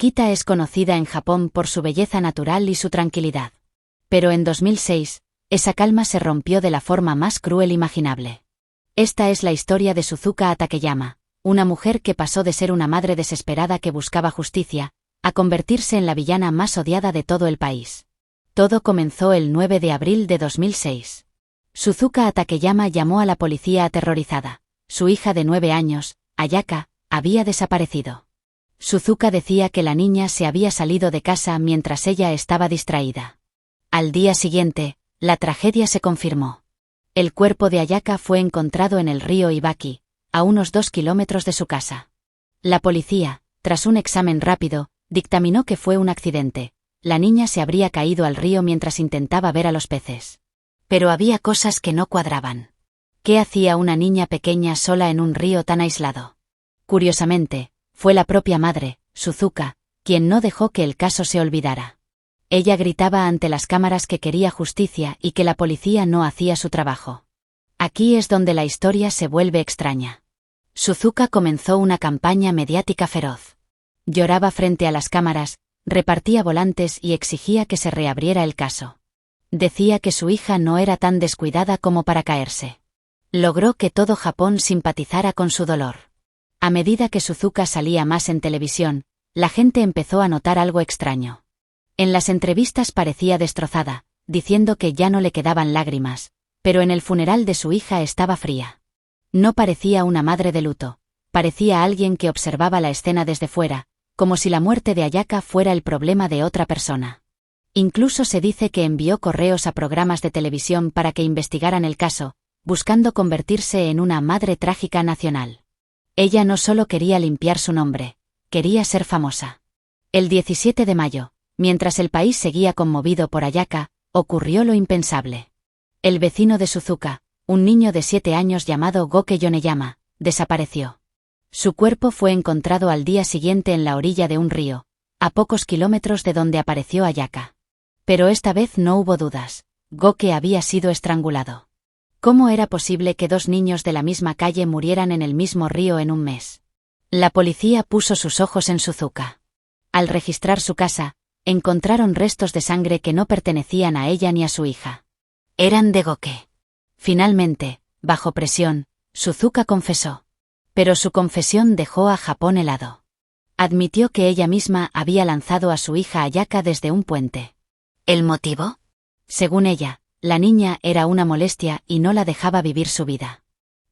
Akita es conocida en Japón por su belleza natural y su tranquilidad. Pero en 2006, esa calma se rompió de la forma más cruel imaginable. Esta es la historia de Suzuka Takeyama, una mujer que pasó de ser una madre desesperada que buscaba justicia, a convertirse en la villana más odiada de todo el país. Todo comenzó el 9 de abril de 2006. Suzuka Takeyama llamó a la policía aterrorizada. Su hija de 9 años, Ayaka, había desaparecido. Suzuka decía que la niña se había salido de casa mientras ella estaba distraída. Al día siguiente, la tragedia se confirmó. El cuerpo de Ayaka fue encontrado en el río Ibaki, a unos 2 kilómetros de su casa. La policía, tras un examen rápido, dictaminó que fue un accidente. La niña se habría caído al río mientras intentaba ver a los peces. Pero había cosas que no cuadraban. ¿Qué hacía una niña pequeña sola en un río tan aislado? Curiosamente, fue la propia madre, Suzuka, quien no dejó que el caso se olvidara. Ella gritaba ante las cámaras que quería justicia y que la policía no hacía su trabajo. Aquí es donde la historia se vuelve extraña. Suzuka comenzó una campaña mediática feroz. Lloraba frente a las cámaras, repartía volantes y exigía que se reabriera el caso. Decía que su hija no era tan descuidada como para caerse. Logró que todo Japón simpatizara con su dolor. A medida que Suzuka salía más en televisión, la gente empezó a notar algo extraño. En las entrevistas parecía destrozada, diciendo que ya no le quedaban lágrimas, pero en el funeral de su hija estaba fría. No parecía una madre de luto, parecía alguien que observaba la escena desde fuera, como si la muerte de Ayaka fuera el problema de otra persona. Incluso se dice que envió correos a programas de televisión para que investigaran el caso, buscando convertirse en una madre trágica nacional. Ella no solo quería limpiar su nombre, quería ser famosa. El 17 de mayo, mientras el país seguía conmovido por Ayaka, ocurrió lo impensable. El vecino de Suzuka, un niño de 7 años llamado Goke Yoneyama, desapareció. Su cuerpo fue encontrado al día siguiente en la orilla de un río, a pocos kilómetros de donde apareció Ayaka. Pero esta vez no hubo dudas, Goke había sido estrangulado. ¿Cómo era posible que 2 niños de la misma calle murieran en el mismo río en un mes? La policía puso sus ojos en Suzuka. Al registrar su casa, encontraron restos de sangre que no pertenecían a ella ni a su hija. Eran de Goke. Finalmente, bajo presión, Suzuka confesó. Pero su confesión dejó a Japón helado. Admitió que ella misma había lanzado a su hija Ayaka desde un puente. ¿El motivo? Según ella, la niña era una molestia y no la dejaba vivir su vida.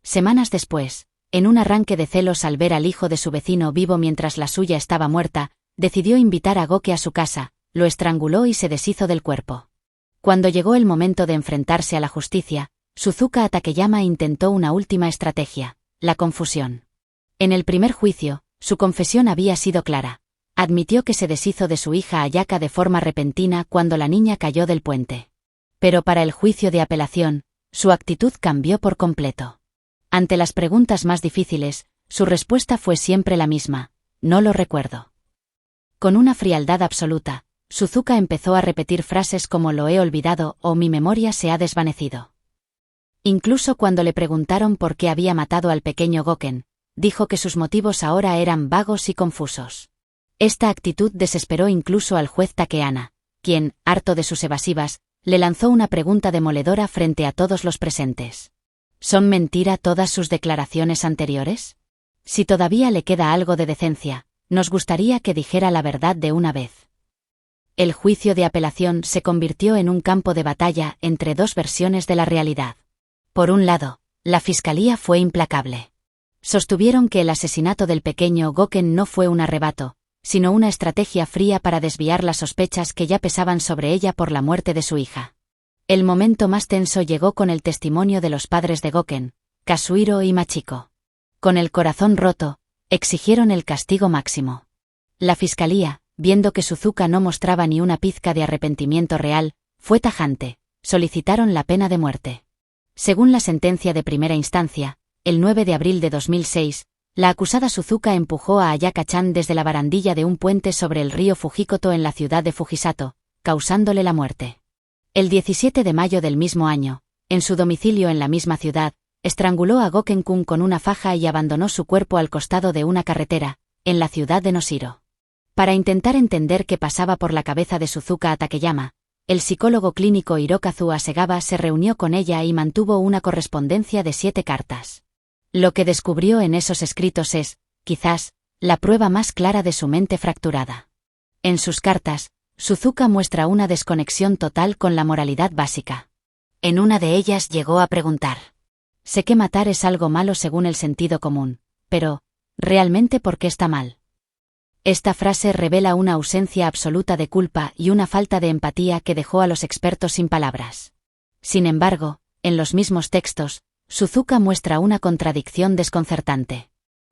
Semanas después, en un arranque de celos al ver al hijo de su vecino vivo mientras la suya estaba muerta, decidió invitar a Goke a su casa, lo estranguló y se deshizo del cuerpo. Cuando llegó el momento de enfrentarse a la justicia, Suzuka Takeyama intentó una última estrategia: la confusión. En el primer juicio, su confesión había sido clara. Admitió que se deshizo de su hija Ayaka de forma repentina cuando la niña cayó del puente. Pero para el juicio de apelación, su actitud cambió por completo. Ante las preguntas más difíciles, su respuesta fue siempre la misma: no lo recuerdo. Con una frialdad absoluta, Suzuka empezó a repetir frases como "lo he olvidado" o "mi memoria se ha desvanecido". Incluso cuando le preguntaron por qué había matado al pequeño Goken, dijo que sus motivos ahora eran vagos y confusos. Esta actitud desesperó incluso al juez Takehana, quien, harto de sus evasivas, le lanzó una pregunta demoledora frente a todos los presentes. ¿Son mentira todas sus declaraciones anteriores? Si todavía le queda algo de decencia, nos gustaría que dijera la verdad de una vez. El juicio de apelación se convirtió en un campo de batalla entre 2 versiones de la realidad. Por un lado, la fiscalía fue implacable. Sostuvieron que el asesinato del pequeño Goken no fue un arrebato, sino una estrategia fría para desviar las sospechas que ya pesaban sobre ella por la muerte de su hija. El momento más tenso llegó con el testimonio de los padres de Goken, Kazuhiro y Machiko. Con el corazón roto, exigieron el castigo máximo. La fiscalía, viendo que Suzuka no mostraba ni una pizca de arrepentimiento real, fue tajante: solicitaron la pena de muerte. Según la sentencia de primera instancia, el 9 de abril de 2006, la acusada Suzuka empujó a Ayaka-chan desde la barandilla de un puente sobre el río Fujikoto en la ciudad de Fujisato, causándole la muerte. El 17 de mayo del mismo año, en su domicilio en la misma ciudad, estranguló a Goken-kun con una faja y abandonó su cuerpo al costado de una carretera, en la ciudad de Noshiro. Para intentar entender qué pasaba por la cabeza de Suzuka Takeyama, el psicólogo clínico Hirokazu Hasegawa se reunió con ella y mantuvo una correspondencia de 7 cartas. Lo que descubrió en esos escritos es, quizás, la prueba más clara de su mente fracturada. En sus cartas, Suzuka muestra una desconexión total con la moralidad básica. En una de ellas llegó a preguntar: sé que matar es algo malo según el sentido común, pero, ¿realmente por qué está mal? Esta frase revela una ausencia absoluta de culpa y una falta de empatía que dejó a los expertos sin palabras. Sin embargo, en los mismos textos, Suzuka muestra una contradicción desconcertante.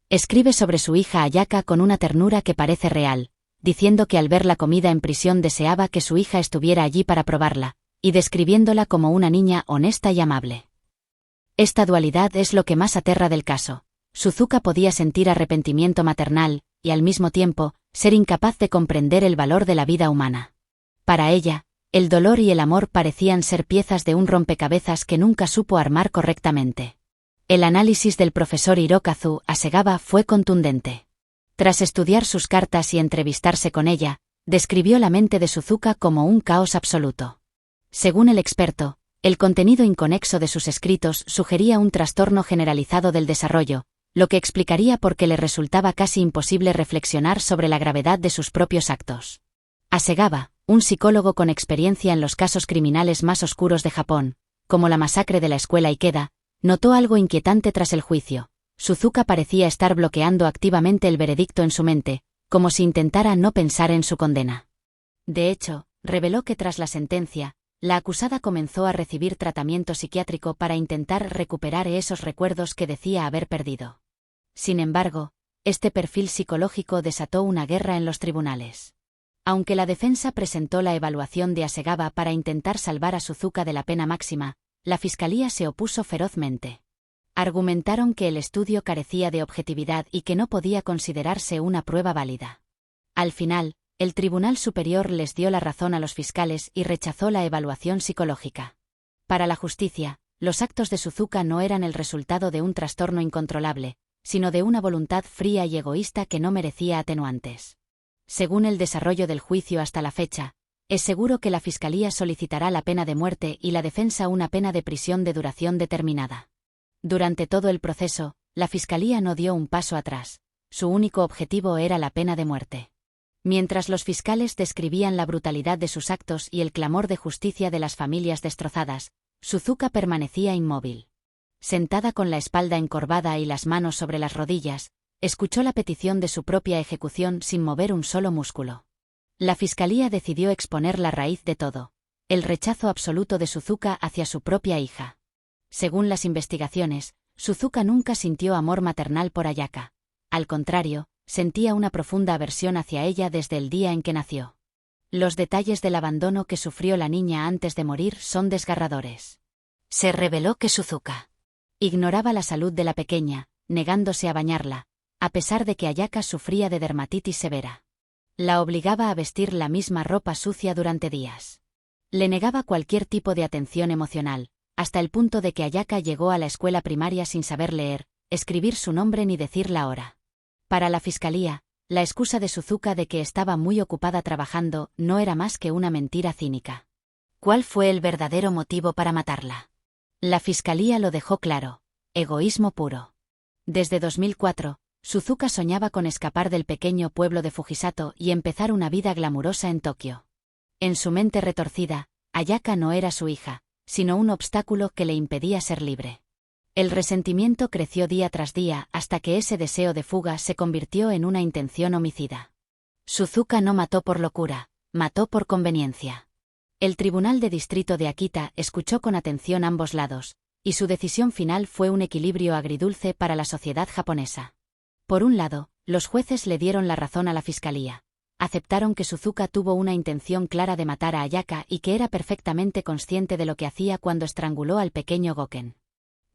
Escribe sobre su hija Ayaka con una ternura que parece real, diciendo que al ver la comida en prisión deseaba que su hija estuviera allí para probarla, y describiéndola como una niña honesta y amable. Esta dualidad es lo que más aterra del caso. Suzuka podía sentir arrepentimiento maternal, y al mismo tiempo, ser incapaz de comprender el valor de la vida humana. Para ella, el dolor y el amor parecían ser piezas de un rompecabezas que nunca supo armar correctamente. El análisis del profesor Hirokazu Hasegawa fue contundente. Tras estudiar sus cartas y entrevistarse con ella, describió la mente de Suzuka como un caos absoluto. Según el experto, el contenido inconexo de sus escritos sugería un trastorno generalizado del desarrollo, lo que explicaría por qué le resultaba casi imposible reflexionar sobre la gravedad de sus propios actos. Hasegawa, un psicólogo con experiencia en los casos criminales más oscuros de Japón, como la masacre de la escuela Ikeda, notó algo inquietante tras el juicio. Suzuka parecía estar bloqueando activamente el veredicto en su mente, como si intentara no pensar en su condena. De hecho, reveló que tras la sentencia, la acusada comenzó a recibir tratamiento psiquiátrico para intentar recuperar esos recuerdos que decía haber perdido. Sin embargo, este perfil psicológico desató una guerra en los tribunales. Aunque la defensa presentó la evaluación de Hasegawa para intentar salvar a Suzuka de la pena máxima, la fiscalía se opuso ferozmente. Argumentaron que el estudio carecía de objetividad y que no podía considerarse una prueba válida. Al final, el Tribunal Superior les dio la razón a los fiscales y rechazó la evaluación psicológica. Para la justicia, los actos de Suzuka no eran el resultado de un trastorno incontrolable, sino de una voluntad fría y egoísta que no merecía atenuantes. Según el desarrollo del juicio hasta la fecha, es seguro que la Fiscalía solicitará la pena de muerte y la defensa una pena de prisión de duración determinada. Durante todo el proceso, la Fiscalía no dio un paso atrás. Su único objetivo era la pena de muerte. Mientras los fiscales describían la brutalidad de sus actos y el clamor de justicia de las familias destrozadas, Suzuka permanecía inmóvil. Sentada con la espalda encorvada y las manos sobre las rodillas, escuchó la petición de su propia ejecución sin mover un solo músculo. La Fiscalía decidió exponer la raíz de todo: el rechazo absoluto de Suzuka hacia su propia hija. Según las investigaciones, Suzuka nunca sintió amor maternal por Ayaka. Al contrario, sentía una profunda aversión hacia ella desde el día en que nació. Los detalles del abandono que sufrió la niña antes de morir son desgarradores. Se reveló que Suzuka ignoraba la salud de la pequeña, negándose a bañarla, a pesar de que Ayaka sufría de dermatitis severa. La obligaba a vestir la misma ropa sucia durante días. Le negaba cualquier tipo de atención emocional, hasta el punto de que Ayaka llegó a la escuela primaria sin saber leer, escribir su nombre ni decir la hora. Para la Fiscalía, la excusa de Suzuka de que estaba muy ocupada trabajando no era más que una mentira cínica. ¿Cuál fue el verdadero motivo para matarla? La Fiscalía lo dejó claro: egoísmo puro. Desde 2004, Suzuka soñaba con escapar del pequeño pueblo de Fujisato y empezar una vida glamurosa en Tokio. En su mente retorcida, Ayaka no era su hija, sino un obstáculo que le impedía ser libre. El resentimiento creció día tras día hasta que ese deseo de fuga se convirtió en una intención homicida. Suzuka no mató por locura, mató por conveniencia. El Tribunal de Distrito de Akita escuchó con atención ambos lados, y su decisión final fue un equilibrio agridulce para la sociedad japonesa. Por un lado, los jueces le dieron la razón a la Fiscalía. Aceptaron que Suzuka tuvo una intención clara de matar a Ayaka y que era perfectamente consciente de lo que hacía cuando estranguló al pequeño Goken.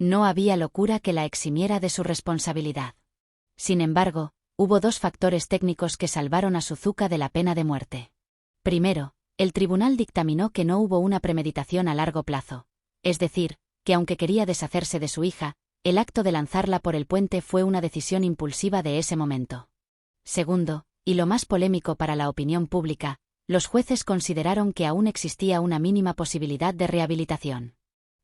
No había locura que la eximiera de su responsabilidad. Sin embargo, hubo dos factores técnicos que salvaron a Suzuka de la pena de muerte. Primero, el tribunal dictaminó que no hubo una premeditación a largo plazo, es decir, que aunque quería deshacerse de su hija, el acto de lanzarla por el puente fue una decisión impulsiva de ese momento. Segundo, y lo más polémico para la opinión pública, los jueces consideraron que aún existía una mínima posibilidad de rehabilitación.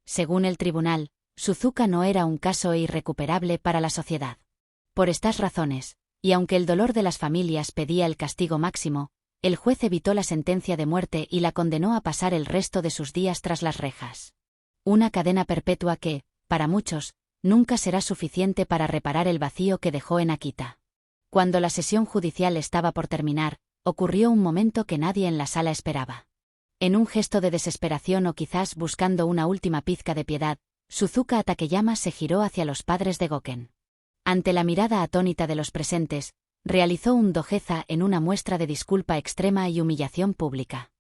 Según el tribunal, Suzuka no era un caso irrecuperable para la sociedad. Por estas razones, y aunque el dolor de las familias pedía el castigo máximo, el juez evitó la sentencia de muerte y la condenó a pasar el resto de sus días tras las rejas. Una cadena perpetua que, para muchos, nunca será suficiente para reparar el vacío que dejó en Akita. Cuando la sesión judicial estaba por terminar, ocurrió un momento que nadie en la sala esperaba. En un gesto de desesperación o quizás buscando una última pizca de piedad, Suzuka Takeyama se giró hacia los padres de Goken. Ante la mirada atónita de los presentes, realizó un dojeza en una muestra de disculpa extrema y humillación pública.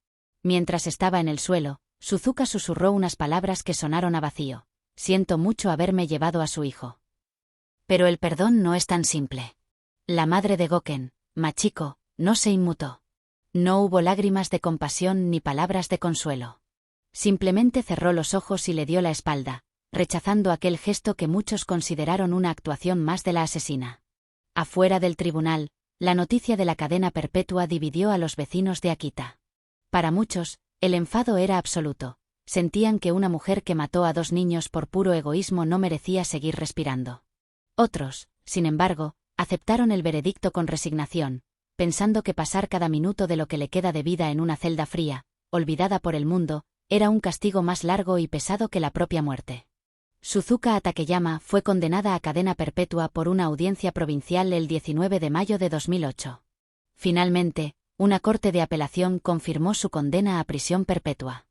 Mientras estaba en el suelo, Suzuka susurró unas palabras que sonaron a vacío. Siento mucho haberme llevado a su hijo. Pero el perdón no es tan simple. La madre de Goken, Machiko, no se inmutó. No hubo lágrimas de compasión ni palabras de consuelo. Simplemente cerró los ojos y le dio la espalda, rechazando aquel gesto que muchos consideraron una actuación más de la asesina. Afuera del tribunal, la noticia de la cadena perpetua dividió a los vecinos de Akita. Para muchos, el enfado era absoluto. Sentían que una mujer que mató a 2 niños por puro egoísmo no merecía seguir respirando. Otros, sin embargo, aceptaron el veredicto con resignación, pensando que pasar cada minuto de lo que le queda de vida en una celda fría, olvidada por el mundo, era un castigo más largo y pesado que la propia muerte. Suzuka Takeyama fue condenada a cadena perpetua por una audiencia provincial el 19 de mayo de 2008. Finalmente, una corte de apelación confirmó su condena a prisión perpetua.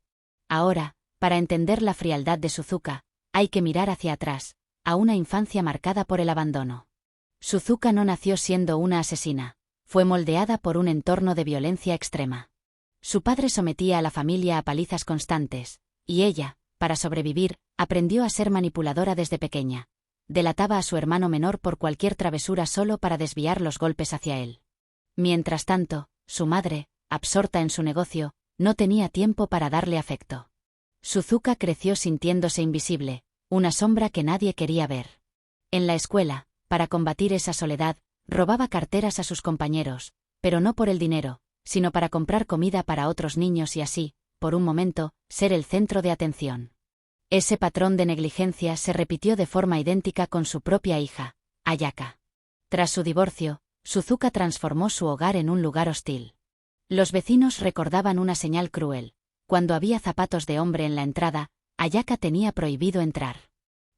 Ahora, para entender la frialdad de Suzuka, hay que mirar hacia atrás, a una infancia marcada por el abandono. Suzuka no nació siendo una asesina, fue moldeada por un entorno de violencia extrema. Su padre sometía a la familia a palizas constantes, y ella, para sobrevivir, aprendió a ser manipuladora desde pequeña. Delataba a su hermano menor por cualquier travesura solo para desviar los golpes hacia él. Mientras tanto, su madre, absorta en su negocio, no tenía tiempo para darle afecto. Suzuka creció sintiéndose invisible, una sombra que nadie quería ver. En la escuela, para combatir esa soledad, robaba carteras a sus compañeros, pero no por el dinero, sino para comprar comida para otros niños y así, por un momento, ser el centro de atención. Ese patrón de negligencia se repitió de forma idéntica con su propia hija, Ayaka. Tras su divorcio, Suzuka transformó su hogar en un lugar hostil. Los vecinos recordaban una señal cruel. Cuando había zapatos de hombre en la entrada, Ayaka tenía prohibido entrar.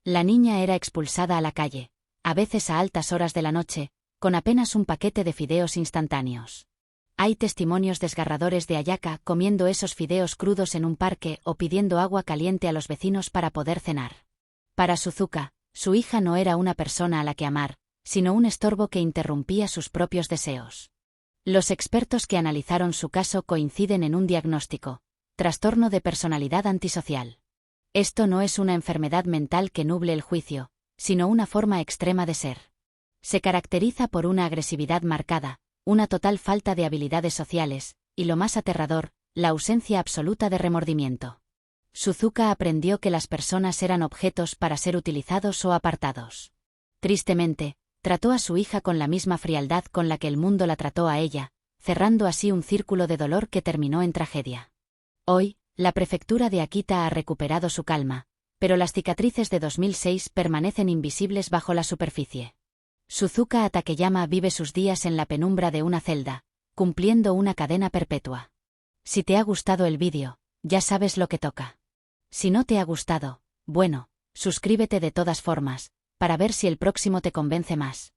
La niña era expulsada a la calle, a veces a altas horas de la noche, con apenas un paquete de fideos instantáneos. Hay testimonios desgarradores de Ayaka comiendo esos fideos crudos en un parque o pidiendo agua caliente a los vecinos para poder cenar. Para Suzuka, su hija no era una persona a la que amar, sino un estorbo que interrumpía sus propios deseos. Los expertos que analizaron su caso coinciden en un diagnóstico: trastorno de personalidad antisocial. Esto no es una enfermedad mental que nuble el juicio, sino una forma extrema de ser. Se caracteriza por una agresividad marcada, una total falta de habilidades sociales, y lo más aterrador, la ausencia absoluta de remordimiento. Suzuka aprendió que las personas eran objetos para ser utilizados o apartados. Tristemente, trató a su hija con la misma frialdad con la que el mundo la trató a ella, cerrando así un círculo de dolor que terminó en tragedia. Hoy, la prefectura de Akita ha recuperado su calma, pero las cicatrices de 2006 permanecen invisibles bajo la superficie. Suzuka Takeyama vive sus días en la penumbra de una celda, cumpliendo una cadena perpetua. Si te ha gustado el vídeo, ya sabes lo que toca. Si no te ha gustado, bueno, suscríbete de todas formas, para ver si el próximo te convence más.